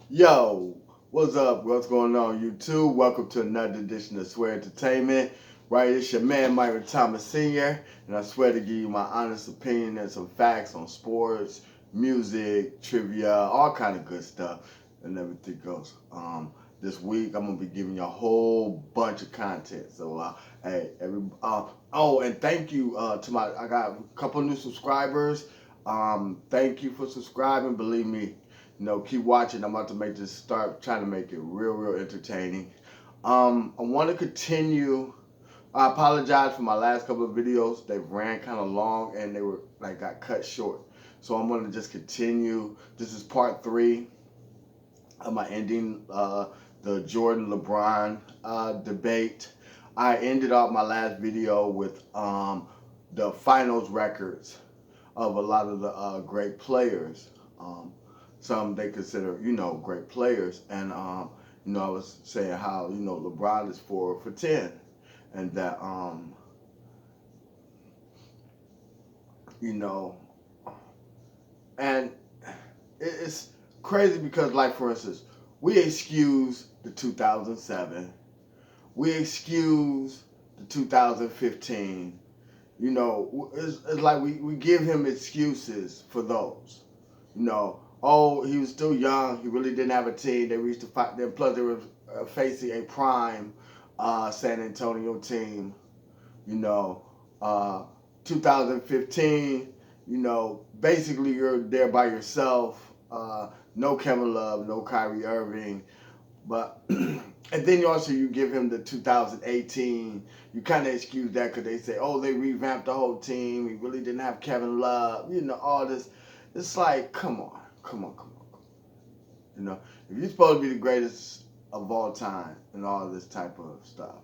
Yo, what's up? What's going on, YouTube? Welcome to another edition of Swear Entertainment. Right, it's your man, Myron Thomas Sr., and I swear to give you my honest opinion and some facts on sports, music, trivia, all kind of good stuff, and everything else. This week I'm gonna be giving you a whole bunch of content. So, and thank you I got a couple new subscribers. Thank you for subscribing. Believe me, keep watching. I'm about to start trying to make it real entertaining. I want to continue. I apologize for my last couple of videos. They ran kind of long and they were got cut short. So I'm going to just continue. This is part 3 of my ending the Jordan LeBron debate. I ended off my last video with the finals records of a lot of the great players. Some they consider, great players. And, I was saying how, LeBron is 4 for 10. And that, and it's crazy because, like, for instance, we excuse the 2007. We excuse the 2015. It's like we give him excuses for those. Oh, he was still young. He really didn't have a team. They reached the fight. Then plus they were facing a prime San Antonio team. You know, uh, 2015. Basically you're there by yourself. No Kevin Love, no Kyrie Irving, but and then you give him the 2018. You kind of excuse that because they say, oh, they revamped the whole team. He really didn't have Kevin Love. All this. It's like, come on. If you're supposed to be the greatest of all time and all this type of stuff.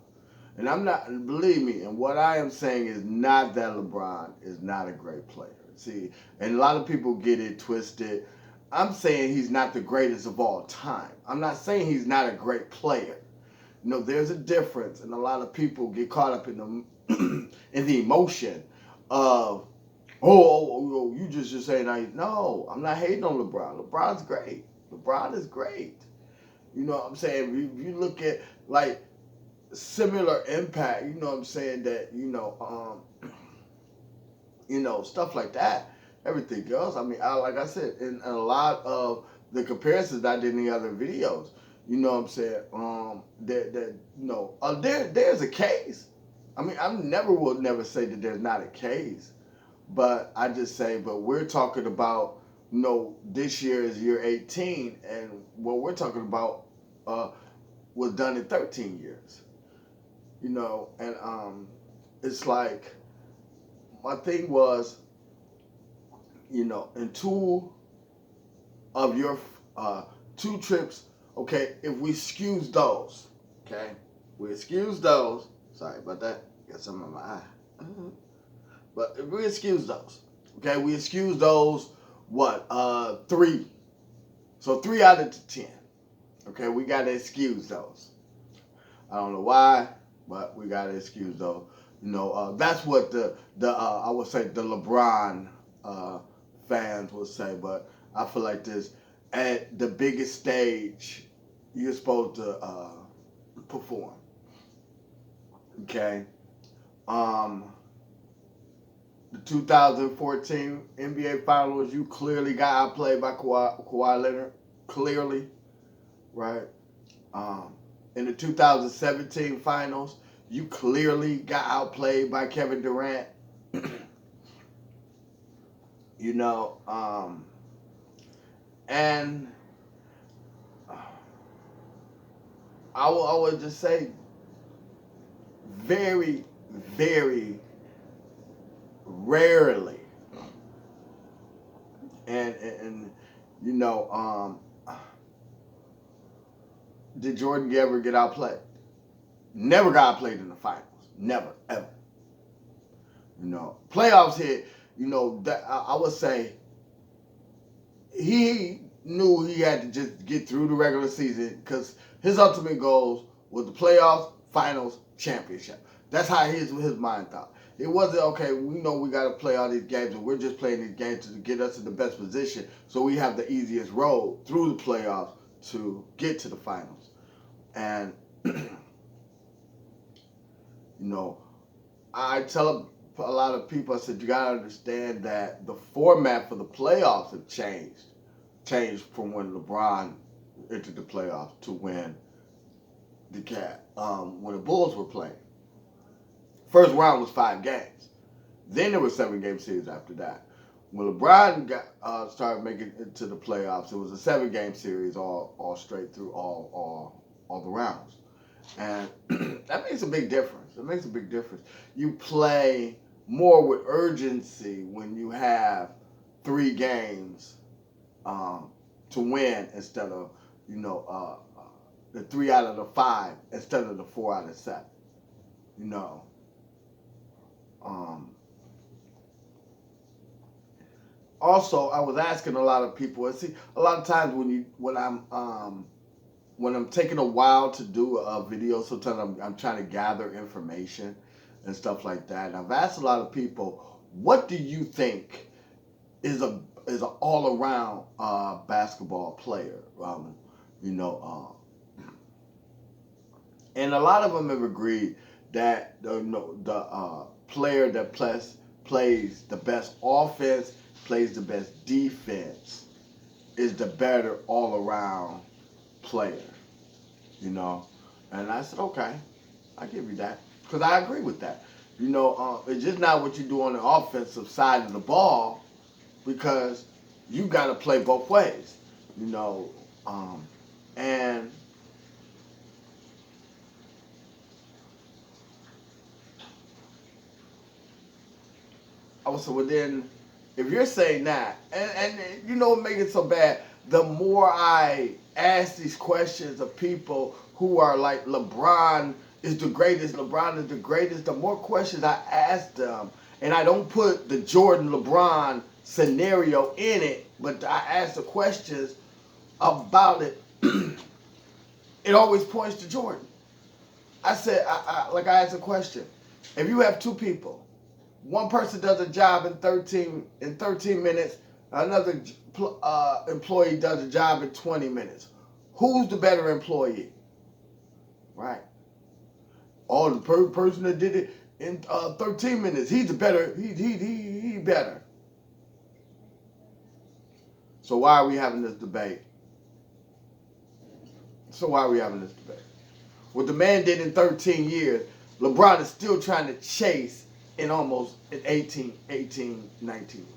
And I'm not, believe me, and what I am saying is not that LeBron is not a great player. See, and a lot of people get it twisted. I'm saying he's not the greatest of all time. I'm not saying he's not a great player. There's a difference, and a lot of people get caught up in the in the emotion of, you just saying, no, I'm not hating on LeBron. LeBron's great. LeBron is great. You know what I'm saying? If you look at like similar impact, you know what I'm saying, that stuff like that, everything else. I mean, like I said, in a lot of the comparisons I did in the other videos, you know what I'm saying, there's a case. I mean, will never say that there's not a case, but I just say, but we're talking about, this year is year 18, and what we're talking about was done in 13 years. And it's like, my thing was, in your two trips, okay, if we excuse those, okay, we excuse those. Sorry about that. Got something in my eye. But if we excuse those, okay, we excuse those. What? 3. So 3 out of the 10. Okay, we gotta excuse those. I don't know why, but we gotta excuse those. That's what the I would say the LeBron fans will say, but I feel like this, at the biggest stage you're supposed to perform. Okay. The 2014 NBA Finals, you clearly got outplayed by Kawhi Leonard. Clearly, right? In the 2017 Finals, you clearly got outplayed by Kevin Durant. And I would just say, very, very rarely, and did Jordan ever get outplayed? Never got outplayed in the finals. Never, ever. Playoffs hit. That I would say he knew he had to just get through the regular season because his ultimate goals was the playoffs, finals, championship. That's how his mind thought. It wasn't, okay, we know we got to play all these games, and we're just playing these games to get us in the best position so we have the easiest road through the playoffs to get to the finals. And, I tell a lot of people, I said, you got to understand that the format for the playoffs have changed from when LeBron entered the playoffs to when when the Bulls were playing. First round was 5 games. Then there was 7-game series after that. When LeBron started making it to the playoffs, it was a 7-game series all straight through all the rounds. And that makes a big difference. It makes a big difference. You play more with urgency when you have 3 games to win instead of, the 3 out of the 5 instead of the 4 out of 7. Also, I was asking a lot of people. And see, a lot of times when I'm taking a while to do a video, sometimes I'm trying to gather information and stuff like that. And I've asked a lot of people, what do you think is an all around basketball player? And a lot of them have agreed that the player that plays the best offense, plays the best defense, is the better all-around player, And I said, okay, I give you that, because I agree with that. It's just not what you do on the offensive side of the ball, because you got to play both ways, and I was so, well, then, if you're saying that, and what makes it so bad, the more I ask these questions of people who are like, LeBron is the greatest, the more questions I ask them, and I don't put the Jordan-LeBron scenario in it, but I ask the questions about it, it always points to Jordan. I said, I asked a question. If you have 2 people, one person does a job in 13 minutes, another employee does a job in 20 minutes. Who's the better employee? Right? Oh, the person that did it in 13 minutes, he's the better. He better. So why are we having this debate? What the man did in 13 years, LeBron is still trying to chase in 18, 19 years.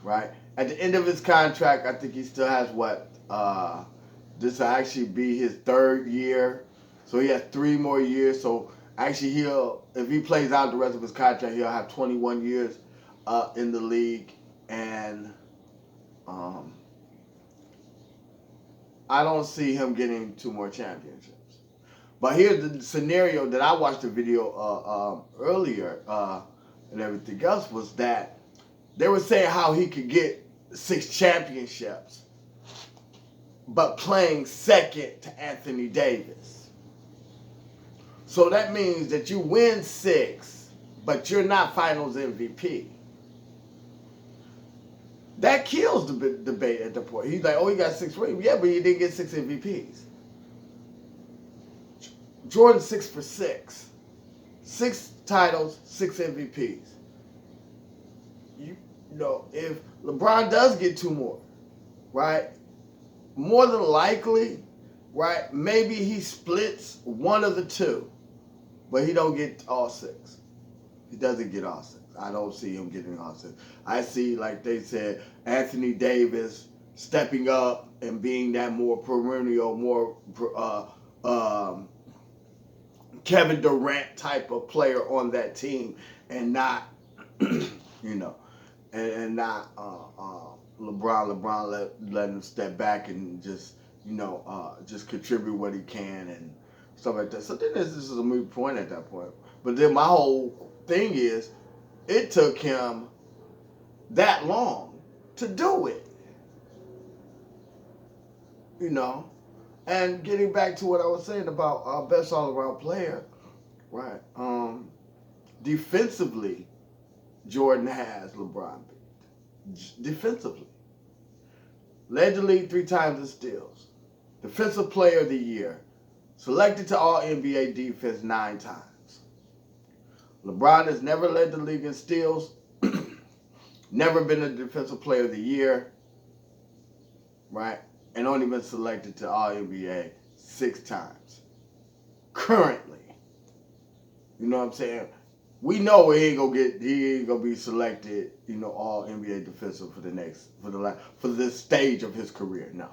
Right? At the end of his contract, I think he still has this will actually be his 3rd year. So he has 3 more years. So actually if he plays out the rest of his contract, he'll have 21 years in the league. And I don't see him getting 2 more championships. But here's the scenario that I watched the video earlier and everything else, was that they were saying how he could get 6 championships, but playing second to Anthony Davis. So that means that you win 6, but you're not Finals MVP. That kills the debate at the point. He's like, oh, he got 6 rings. Yeah, but he didn't get 6 MVPs. Jordan 6 for 6. 6 titles, 6 MVPs. If LeBron does get 2 more, right? More than likely, right? Maybe he splits one of the 2, but he don't get all 6. He doesn't get all 6. I don't see him getting all 6. I see, like they said, Anthony Davis stepping up and being that more perennial, more Kevin Durant type of player on that team, and not, and not LeBron let him step back and just contribute what he can and stuff like that. So then this is a moot point at that point. But then my whole thing is, it took him that long to do it. And getting back to what I was saying about best all-around player, right? Defensively, Jordan has LeBron beat. Defensively. led the league 3 times in steals, Defensive Player of the Year, selected to All NBA defense 9 times. LeBron has never led the league in steals, never been a Defensive Player of the Year, right? And only been selected to All NBA 6 times. Currently. You know what I'm saying? We know he ain't gonna be selected, All NBA defensive for this stage of his career. No.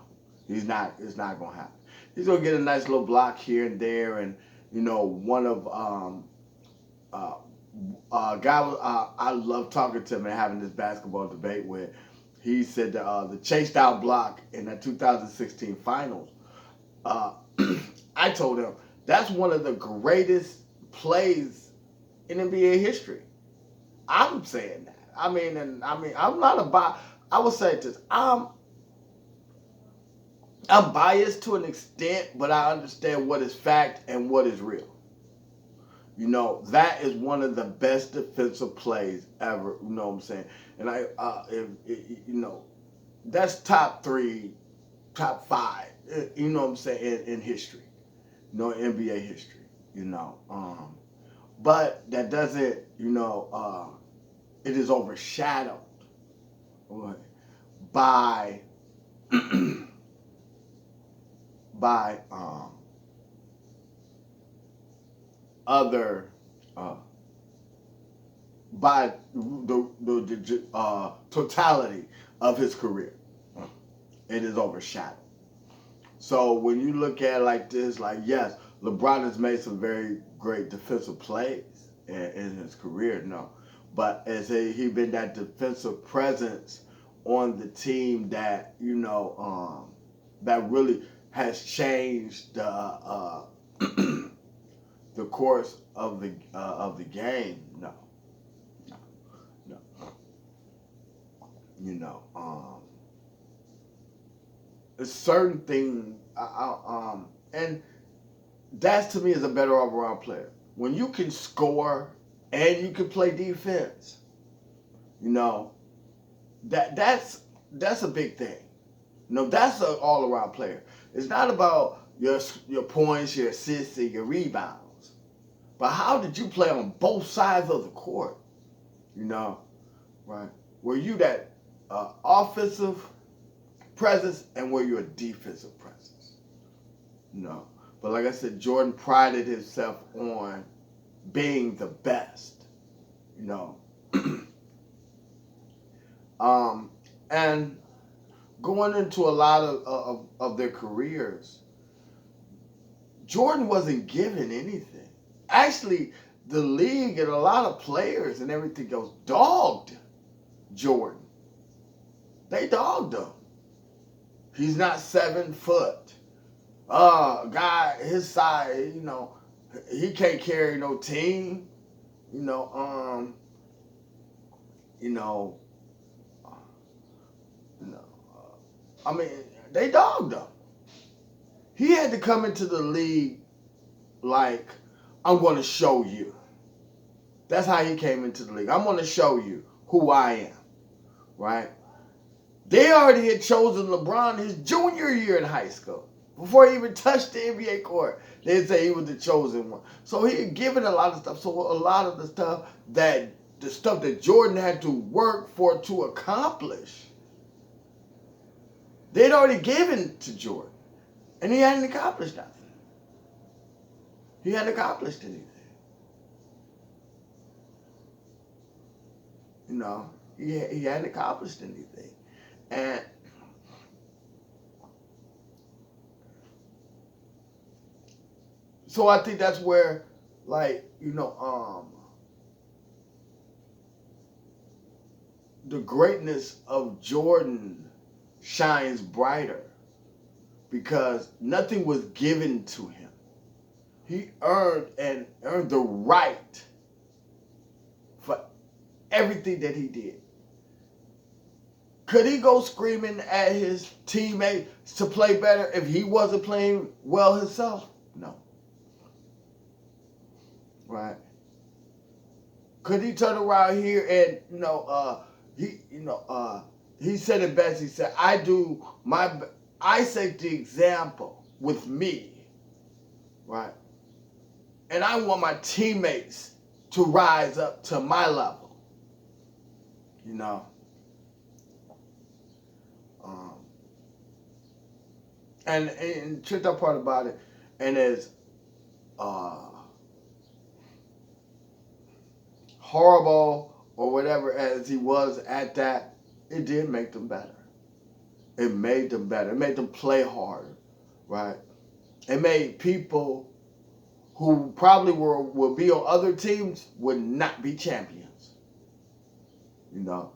It's not gonna happen. He's gonna get a nice little block here and there, and one of guy I love talking to him and having this basketball debate with. He said the chased out block in the 2016 finals. I told him that's one of the greatest plays in NBA history. I'm saying that. I'm not I would say this. I'm biased to an extent, but I understand what is fact and what is real. That is one of the best defensive plays ever. You know what I'm saying? And that's top 3, top 5. You know what I'm saying in history. NBA history. But that doesn't. It is overshadowed by by other by the totality of his career. It is overshadowed. So when you look at it like this, like yes, LeBron has made some very great defensive plays in his career, no. But has he been that defensive presence on the team that that really has changed the the course of the game? No. A certain thing, and that to me is a better all-around player. When you can score and you can play defense, that's a big thing. That's an all-around player. It's not about your points, your assists, and your rebounds, but how did you play on both sides of the court? Right? Were you that offensive presence, and were you a defensive presence? No. But like I said, Jordan prided himself on being the best. And going into a lot of their careers, Jordan wasn't given anything. Actually, the league and a lot of players and everything else dogged Jordan. They dogged him. He's not 7 foot. Guy his size, he can't carry no team. They dogged him. He had to come into the league like, I'm going to show you. That's how he came into the league. I'm going to show you who I am, right? They already had chosen LeBron his junior year in high school. Before he even touched the NBA court, they'd say he was the chosen one. So he had given a lot of stuff. So a lot of the stuff that Jordan had to work for to accomplish, they'd already given to Jordan. And he hadn't accomplished nothing. He hadn't accomplished anything. He hadn't accomplished anything. And so I think that's where, the greatness of Jordan shines brighter because nothing was given to him. He earned the right for everything that he did. Could he go screaming at his teammates to play better if he wasn't playing well himself? No. Right? Could he turn around here and he said it best. He said, I set the example with me, right? And I want my teammates to rise up to my level, you know. Um, and tricked out part about it, and as uh, horrible or whatever as he was at that, it did make them better. It made them better. It made them play harder, right? It made people who probably will be on other teams would not be champions, you know.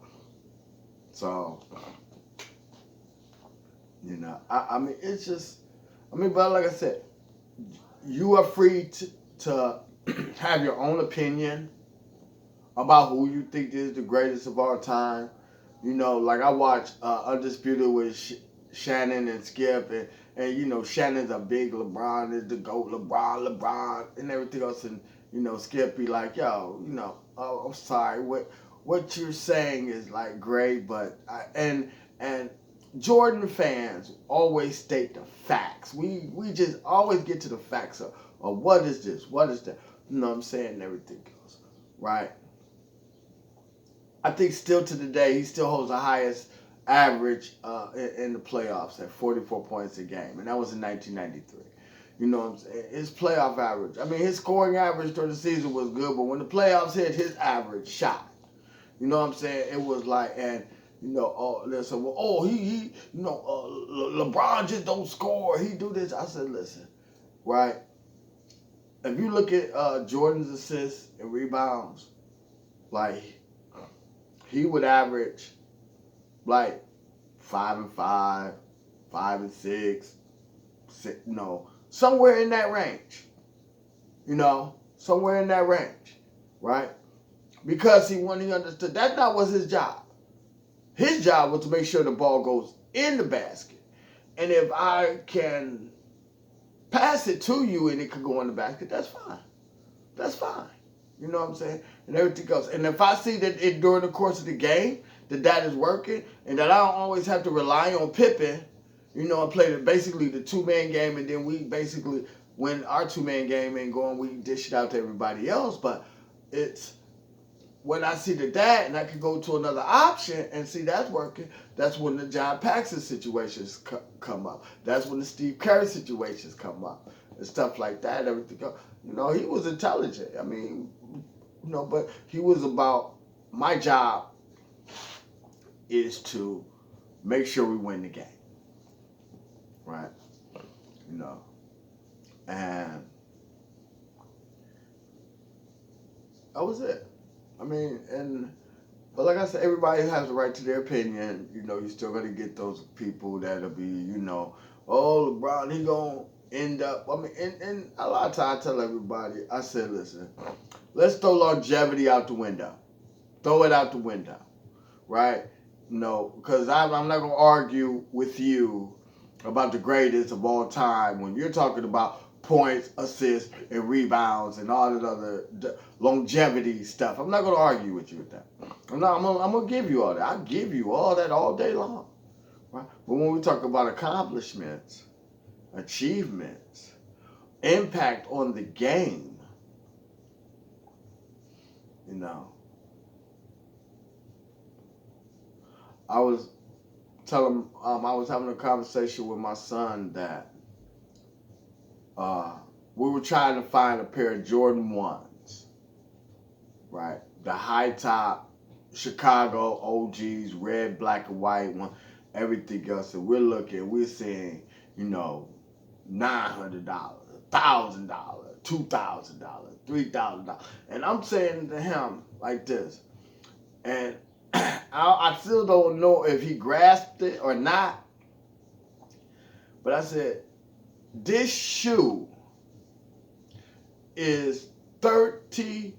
So, you know, I mean, it's just, I mean, but like I said, you are free to have your own opinion about who you think is the greatest of all time. You know, like I watched Undisputed with Shannon and Skip, and you know, Shannon's a big LeBron is the GOAT, LeBron, and everything else. And, you know, Skip be like, yo, you know, oh, I'm sorry, what you're saying is like great, but and Jordan fans always state the facts. We just always get to the facts of what is this, what is that. You know what I'm saying? And everything goes, right? I think still to the day, he still holds the highest average in the playoffs at 44 points a game. And that was in 1993. You know what I'm saying? His playoff average. I mean, his scoring average during the season was good, but when the playoffs hit, his average shot. You know what I'm saying? It was like, and, you know, listen, well, you know, LeBron just don't score. He do this. I said, listen, right? If you look at Jordan's assists and rebounds, like, he would average like 5 and 5, 5 and 6, you know, somewhere in that range. You know, somewhere in that range, right? Because he understood that was his job. His job was to make sure the ball goes in the basket. And if I can pass it to you and it can go in the basket, that's fine. That's fine. You know what I'm saying? And everything else. And if I see that during the course of the game that is working, and that I don't always have to rely on Pippen, you know, and play basically the two-man game, and then we basically, when our two-man game ain't going, we dish it out to everybody else. But it's when I see that and I can go to another option and see that's working, that's when the John Paxson situations come up. That's when the Steve Kerr situations come up and stuff like that. Everything else. You know, he was intelligent. I mean, you know, but he was about, my job is to make sure we win the game, right? You know, and that was it. I mean, but like I said, everybody has the right to their opinion. You know, you're still going to get those people that'll be, you know, oh, LeBron, he going to end up. I mean, and a lot of times I tell everybody, I said, listen, let's throw longevity out the window. Throw it out the window, right? No, because I'm not going to argue with you about the greatest of all time when you're talking about points, assists, and rebounds and all that other longevity stuff. I'm not going to argue with you with that. I'm going to give you all that. I'll give you all that all day long, right? But when we talk about accomplishments, achievements, impact on the game, you know, I was having a conversation with my son that we were trying to find a pair of Jordan 1s, right? The high top Chicago OGs, red, black, and white one, everything else. And we're seeing, you know, $900, $1,000, $2,000, $3,000. And I'm saying to him like this, and I still don't know if he grasped it or not, but I said, this shoe is 37,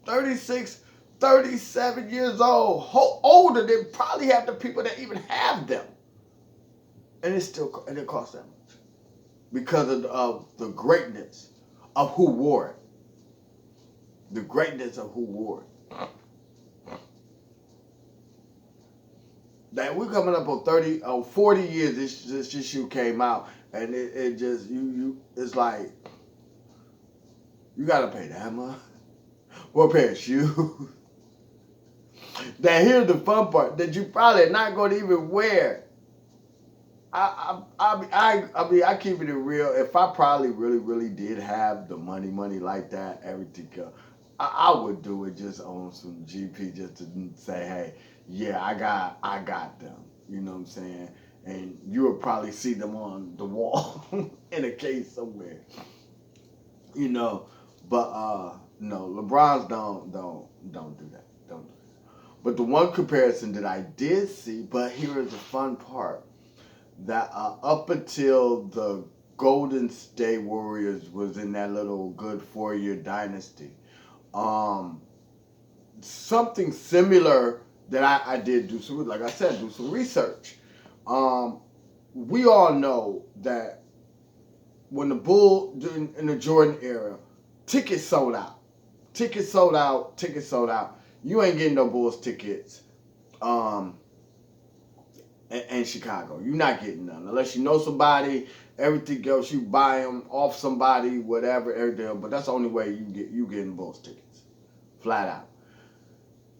36, 37 years old, older than probably half the people that even have them. And it costs that much because of the greatness of who wore it. The greatness of who wore it. That we're coming up on 30, 40 years this shoe came out, and it just it's like you gotta pay that much for a pair of shoes. That here's the fun part that you probably not gonna even wear. I keep it real. If I probably really did have the money like that, everything else, I would do it just on some GP just to say, hey, yeah, I got them. You know what I'm saying? And you would probably see them on the wall in a case somewhere. You know, but no, LeBron's don't do that. Don't do that. But the one comparison that I did see, but here is the fun part that up until the Golden State Warriors was in that little good 4 year dynasty, um, something similar that I did do some, like I said, do some research. Um, we all know that when the Bull in the Jordan era, tickets sold out, tickets sold out, tickets sold out. You ain't getting no Bulls tickets. In Chicago. You're not getting none unless you know somebody. Everything else you buy them off somebody, whatever, everything. But that's the only way you getting Bulls tickets, flat out.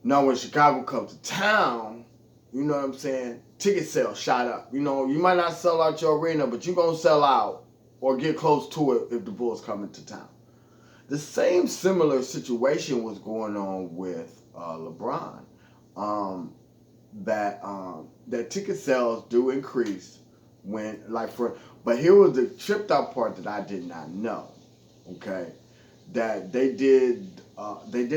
Now when Chicago comes to town, you know what I'm saying? Ticket sales shot up. You know you might not sell out your arena, but you gonna sell out or get close to it if the Bulls come into town. The same similar situation was going on with LeBron. Um, that ticket sales do increase when but here was the tripped out part that I did not know. Okay, that they did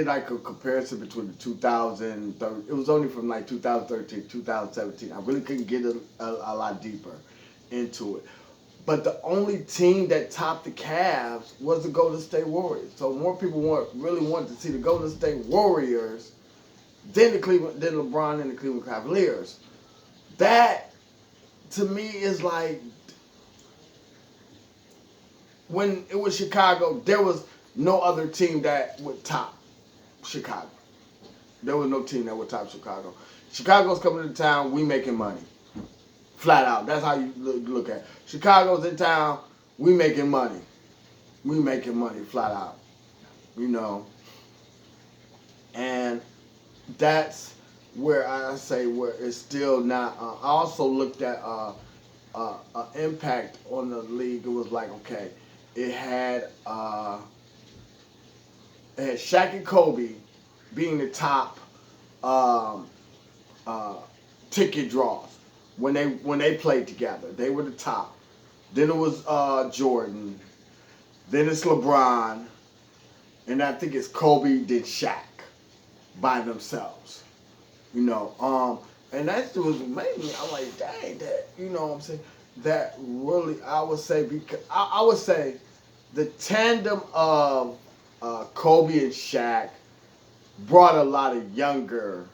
like a comparison between the 2030. It was only from like 2013 2017. I really couldn't get a lot deeper into it. But the only team that topped the Cavs was the Golden State Warriors. So more people really wanted to see the Golden State Warriors than LeBron and the Cleveland Cavaliers. That to me is like when it was Chicago, there was no other team that would top Chicago. There was no team that would top Chicago. Chicago's coming to town, we making money. Flat out. That's how you look at it. Chicago's in town, we making money. We making money flat out. You know. And that's where I say where it's still not. I also looked at impact on the league. It was like okay, it had Shaq and Kobe being the top um, ticket draws when they played together. They were the top. Then it was Jordan. Then it's LeBron, and I think it's Kobe. Then Shaq by themselves. You know, and that was amazing. I'm like, dang, that, you know what I'm saying? That really, I would say, because I would say the tandem of Kobe and Shaq brought a lot of younger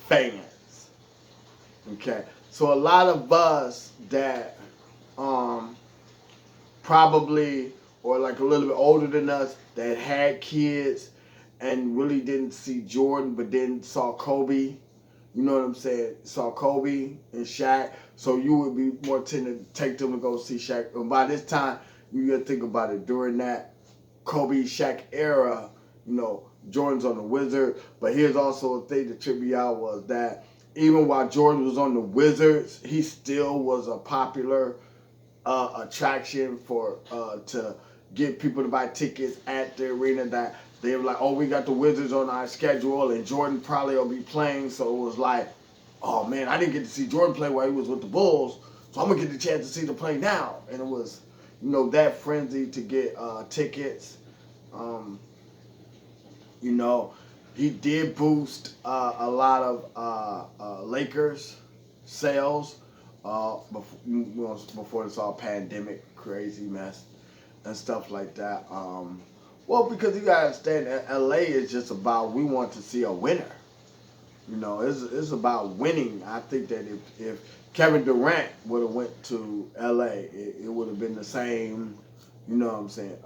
fans. Okay, so a lot of us that probably or like a little bit older than us that had kids and really didn't see Jordan, but then saw Kobe. You know what I'm saying? Saw Kobe and Shaq. So you would be more tended to take them to go see Shaq. And by this time, you got to think about it. During that Kobe Shaq era, you know, Jordan's on the Wizards. But here's also a thing that tripped me out was that even while Jordan was on the Wizards, he still was a popular attraction for to get people to buy tickets at the arena. That they were like, oh, we got the Wizards on our schedule, and Jordan probably will be playing. So it was like, oh man, I didn't get to see Jordan play while he was with the Bulls, so I'm gonna get the chance to see the play now. And it was, you know, that frenzy to get tickets. You know, he did boost a lot of Lakers sales before this all pandemic crazy mess and stuff like that. Well, because you gotta understand, LA is just about we want to see a winner. You know, it's about winning. I think that if Kevin Durant would have went to LA, it would have been the same. You know what I'm saying?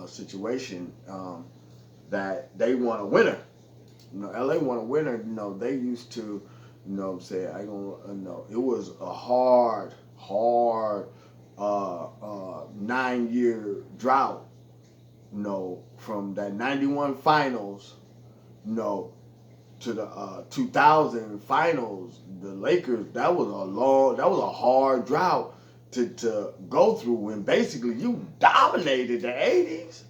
Situation. that they want a winner. LA want a winner. They used to, what I'm saying, I don't know. It was a hard 9-year drought. From that '91 finals, to the 2000 finals, the Lakers. That was a hard drought to go through. When basically you dominated the '80s.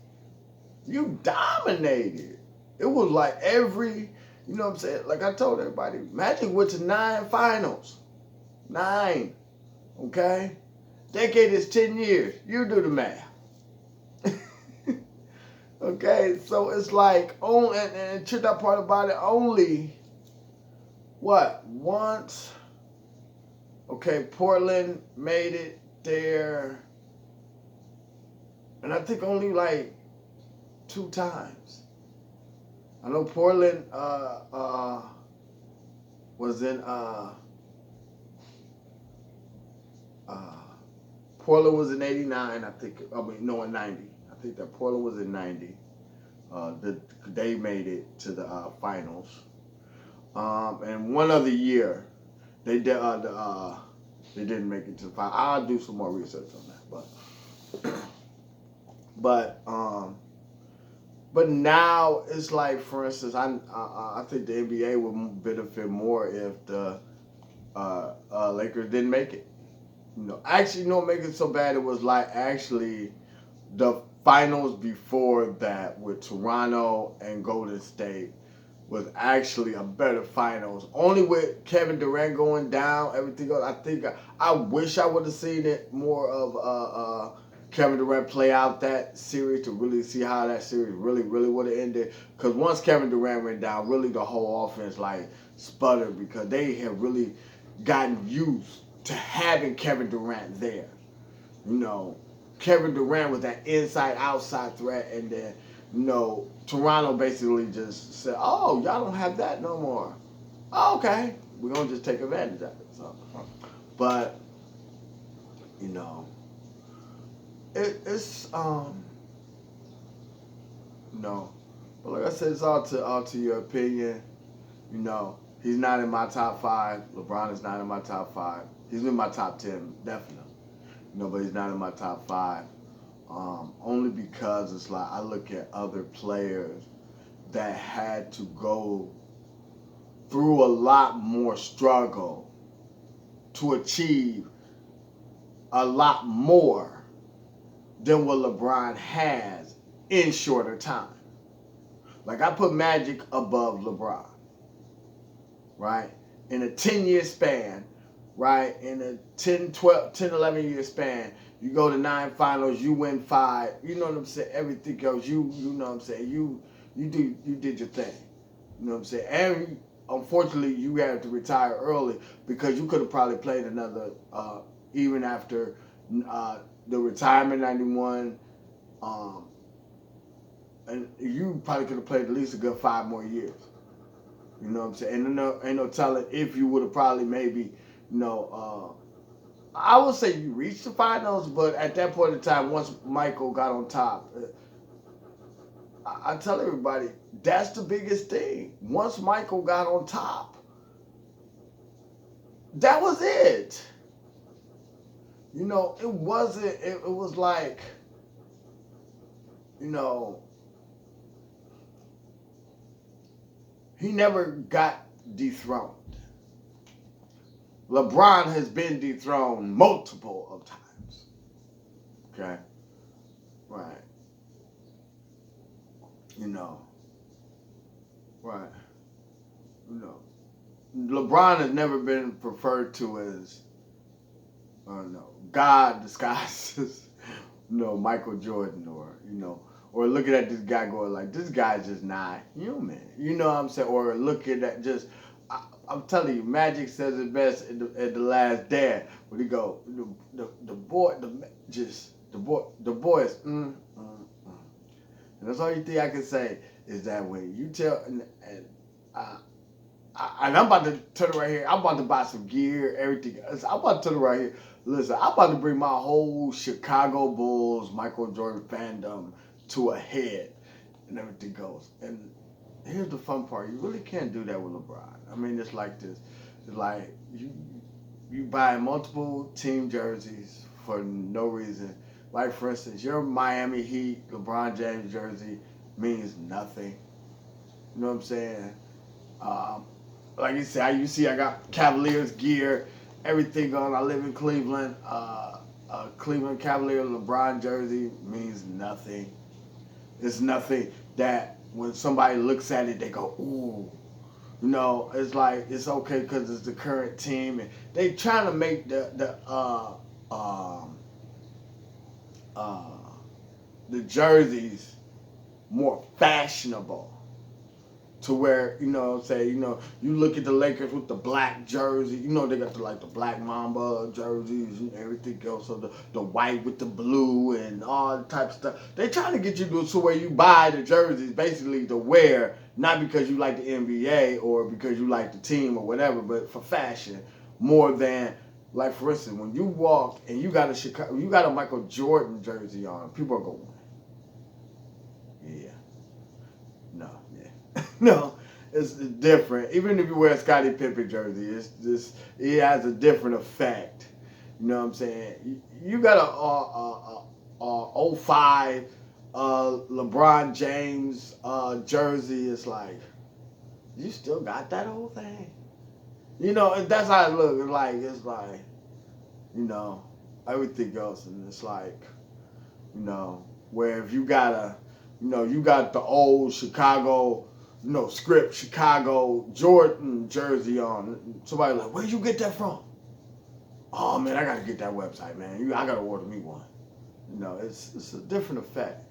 You dominated. It was like every, what I'm saying? Like I told everybody, Magic went to 9 finals. 9. Okay? Decade is 10 years. You do the math. Okay? So it's like, and to that part about it, only, once, okay, Portland made it there, and I think only like 2 times. I know Portland was in Portland was in '89. In '90. I think that Portland was in '90. They made it to the finals. And one other year, they didn't make it to the finals. I'll do some more research on that, but now it's like, for instance, I think the NBA would benefit more if the Lakers didn't make it. Actually, make it so bad. It was like actually the finals before that with Toronto and Golden State was actually a better finals. Only with Kevin Durant going down, everything else. I think I wish I would have seen it more of Kevin Durant play out that series to really see how that series really would have ended. Because once Kevin Durant went down, really the whole offense like sputtered because they had really gotten used to having Kevin Durant there. Kevin Durant was that inside-outside threat, and then, Toronto basically just said, "Oh, y'all don't have that no more. Oh, okay, we're gonna just take advantage of it." So, but it's but like I said, it's all to your opinion. He's not in my top 5. LeBron is not in my top 5. He's in my top 10, definitely. But he's not in my top 5. Only because it's like I look at other players that had to go through a lot more struggle to achieve a lot more than what LeBron has in shorter time. Like I put Magic above LeBron, right? In a 10-year span, right? In a 10, 11-year span, you go to 9 finals, you win 5. You know what I'm saying? Everything goes. You know what I'm saying? You did your thing. You know what I'm saying? And unfortunately, you had to retire early because you could have probably played another, even after the retirement '91, and you probably could have played at least a good 5 more years. You know what I'm saying? And ain't no telling if you would have probably maybe, I would say you reached the finals, but at that point in time, once Michael got on top, I tell everybody, that's the biggest thing. Once Michael got on top, that was it. It wasn't, it was like, he never got dethroned. LeBron has been dethroned multiple of times. Okay? Right. Right. LeBron has never been referred to as, God disguised as, Michael Jordan or looking at this guy going like, this guy's just not human. You know what I'm saying? Or looking at just, I'm telling you, Magic says it best at the Last Dance when he go, the boy is, and that's all you think I can say is that when you tell, and I'm about to turn it right here. I'm about to buy some gear, everything. I'm about to turn it right here. Listen, I'm about to bring my whole Chicago Bulls, Michael Jordan fandom to a head. and everything goes. And here's the fun part: you really can't do that with LeBron. I mean, it's like this. It's like you buy multiple team jerseys for no reason. Like for instance, your Miami Heat LeBron James jersey means nothing. You know what I'm saying? Um, like you said, you see, I got Cavaliers gear, everything on. I live in Cleveland. Cleveland Cavalier LeBron jersey means nothing. It's nothing that when somebody looks at it, they go, ooh. You know, it's like it's okay because it's the current team, and they trying to make um, uh, the jerseys more fashionable to where, you know what I'm saying, you look at the Lakers with the black jersey, they got the black Mamba jerseys and everything else, so the white with the blue and all the type of stuff. They trying to get you to where you buy the jerseys basically to wear, not because you like the NBA or because you like the team or whatever, but for fashion more than, like for instance, when you walk and you got a Michael Jordan jersey on, people are going, yeah. No, yeah. No, it's different. Even if you wear a Scottie Pippen jersey, it has a different effect. You know what I'm saying? You got a 05 LeBron James jersey. It's like, you still got that whole thing. And that's how it looks. It's like, you know, everything else, and it's like, where if you got you got the old Chicago, script Chicago Jordan jersey on. Somebody like, where'd you get that from? Oh man, I gotta get that website, man. I gotta order me one. It's a different effect.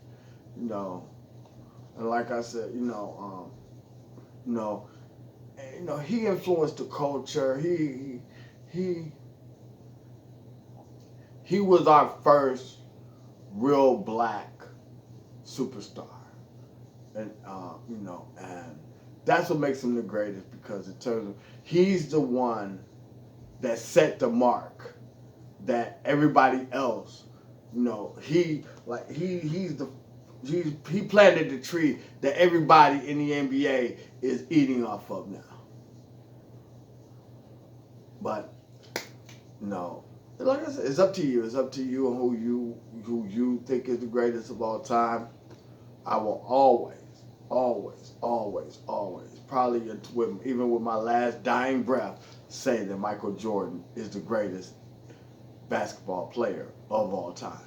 And like I said, he influenced the culture. He was our first real black superstar, and and that's what makes him the greatest, because in terms of, he's the one that set the mark that everybody else, he planted the tree that everybody in the NBA is eating off of now. But like I said, it's up to you. It's up to you and who you think is the greatest of all time. I will always, always, always, always, probably even with my last dying breath, say that Michael Jordan is the greatest basketball player of all time.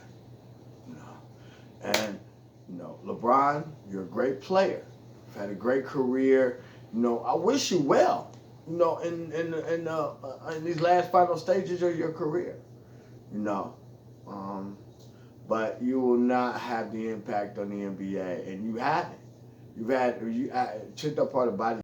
And LeBron, you're a great player. You've had a great career. I wish you well. In these last final stages of your career. But you will not have the impact on the NBA, and you haven't. You've had checked up part of body